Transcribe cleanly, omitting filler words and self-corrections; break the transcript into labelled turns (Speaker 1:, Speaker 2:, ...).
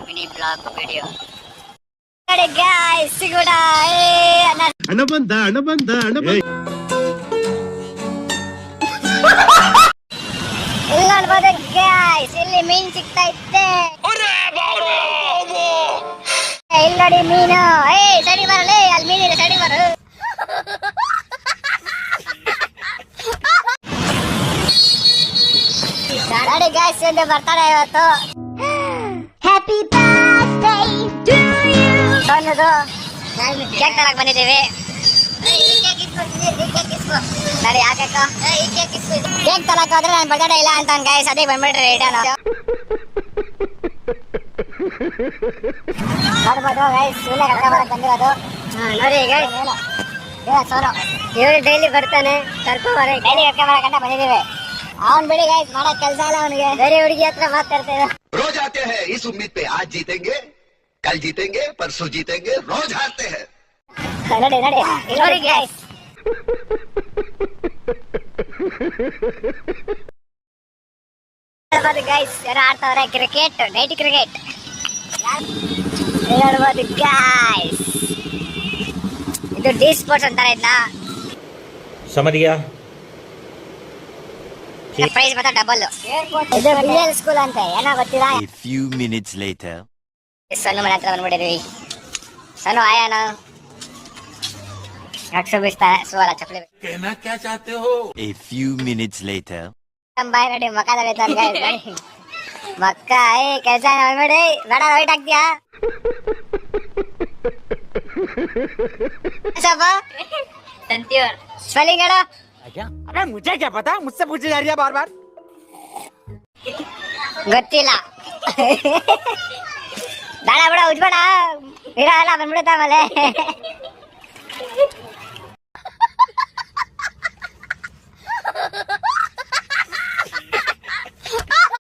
Speaker 1: Mini blog video. Guys ಸಿಗೋಣ.
Speaker 2: ಹಣ ಬಂದ
Speaker 1: ಇಲ್ಲಿ ನೋಡ್ಬೋದು ಗಾಯ್ಸ್, ಇಲ್ಲಿ ಮೀನ್ ಸಿಗ್ತಾ ಇತ್ತೆ. ಇಲ್ಲಿ ನೋಡಿ ಮೀನು. ಸಡಿ ಬರಲೇ, ಅಲ್ಲಿ ಮೀನಿದೆ, ಸಡಿ ಬರು. ನೋಡಿ ಗಾಯ್ಸ್, ಒಂದು ಬರ್ತಾನೆ ಇವತ್ತು. Happy birthday to you. ಸಣ್ಣದು ಕೇಕ್ ತರಕ್ ಬಂದಿದ್ದೀವಿ. ನೋಡಿ ಯಾಕೆ ಕೇಕ್ ತರಕ್ ಹೋದ್ರೆ ನಾನು ಬರ್ತ್ಡೇ ಇಲ್ಲ ಅಂತ ಗಾಯ್ಸ್, ಅದೇ ಬಂದ್ಬಿಟ್ರಿ ರಿಟರ್ನ್. ನೋಡ್ಬೋದು ಗೈಸ್, ಇಲ್ಲೇ ಕರ್ಕೊಂಡ್ ಬರಕ್ ಬಂದಿರೋದು. ನೋಡಿ ಗೈಸ್, ಸೋನು ಇವ್ರು ಡೈಲಿ ಬರ್ತಾನೆ ಕರ್ಕೊಂಡ್ ಬರ, ಡೈಲಿ ಕರ್ಕೊಂಡ್ ಬರಕಂತ ಬಂದಿದ್ದೀವಿ. ಅವ್ನ್ ಬಿಡಿ ಗೈಸ್, ಮಾಡಕ್ ಕೆಲಸ ಇಲ್ಲ ಅವನಿಗೆ. ಬೇರೆ ಹುಡುಗಿ ಹತ್ರ ಮಾತಾಡ್ತೇವೆ.
Speaker 3: रोज आते हैं इस उम्मीद पे, आज जीतेंगे, कल जीतेंगे, परसों जीतेंगे, रोज हारते हैं.
Speaker 1: ನೋಡಿ ನೋಡಿ ನೋಡಿ ಗೈಸ್, ನೋಡ್ಬೋದು ಗೈಸ್, ಯಾರು ಆಡ್ತಾವ್ರೆ ಕ್ರಿಕೆಟ್, ನೈಟ್ ಕ್ರಿಕೆಟ್. ನೋಡ್ಬೋದು ಗೈಸ್, ಇದು ಡಿ ಸ್ಪೋರ್ಟ್ಸ್ ಅಂತಾರೆ ಇದನ್ನ.
Speaker 4: समझ गया.
Speaker 1: ಪ್ರೈಸ್ ಮಾತ್ರ ಡಬಲ್. ಇದು ಬಿಎಲ್ ಸ್ಕೂಲ್ ಅಂತ ಏನೋ ಗೊತ್ತಿಲ್ಲ.
Speaker 5: A few minutes later.
Speaker 1: ಸಣ್ಣ ಮನೆ ಹತ್ರ ಬಂದ್ಬಿಟ್ಟಿದ್ವಿ. ಸಣ್ಣ ಆಯಾನ ಅಕ್ಷರ ಬಿಸ್ತಾನೆ ಸುವರ ಚಪ್ಪಲಿ.
Speaker 5: कहना क्या चाहते हो? A few minutes later.
Speaker 1: ಬಾಯ್ ನೋಡಿ ಮಕ್ಕ ತಳಿತಾನೆ ಗೈಸ್. ಮಕ್ಕ ಕೆಲಸ ಮಾಡ್ಬೇಡಿ, ಬೇಡ ವೈಟ್ ಆಗ್ತೀಯಾ ಸ್ಪೆಲ್ಲಿಂಗ್ ಹೇಳು.
Speaker 6: अरे मुझे क्या पता, मुझसे पूछे जा रही है बार बार.
Speaker 1: ಗೊತ್ತಿಲ್ಲ. ಬೇಡ ಬೇಡ ಉಜ್ಬೇಡ, ಇರೋ ಎಲ್ಲ ಬಂದ್ಬಿಡುತ್ತ ಆಮೇಲೆ.